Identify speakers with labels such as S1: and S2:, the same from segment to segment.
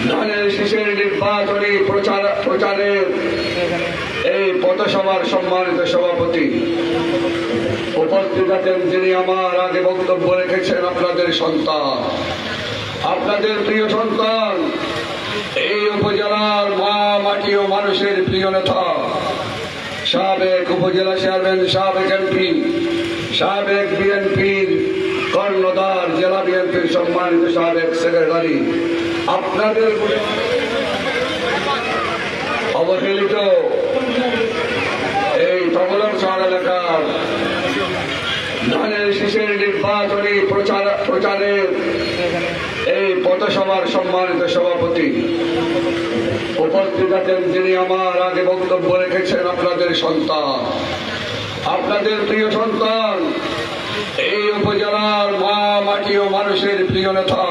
S1: ধানের শীষের নির্বাচনী প্রচারের এই পথসভার সম্মানিত সভাপতি উপস্থিত আছেন, যিনি আমার আগে বক্তব্য রেখেছেন, আপনাদের সন্তান, আপনাদের প্রিয় সন্তান, এই উপজেলার মা মাটি ও মানুষের প্রিয় নেতা, সাবেক উপজেলা চেয়ারম্যান, সাবেক এমপি, সাবেক বিএনপির কর্ণধার, জেলা বিএনপির সম্মানিত সাবেক সেক্রেটারি, আপনাদের অবহেলিত এই তগলম শহর এলাকার ধানের শীষের নির্বাচনী প্রচারের এই পথসভার সম্মানিত সভাপতি উপস্থিত আছেন, যিনি আমার আগে বক্তব্য রেখেছেন, আপনাদের সন্তান, আপনাদের প্রিয় সন্তান, এই উপজেলার মা মাটি ও মানুষের প্রিয় নেতা,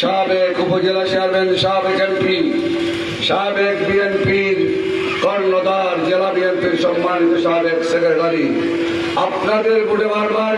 S1: সাবেক উপজেলা চেয়ারম্যান, সাবেক এমপি, সাবেক বিএনপির কর্ণধার, জেলা বিএনপির সম্মানিত সাবেক সেক্রেটারি, আপনাদের বুড়ে বারবার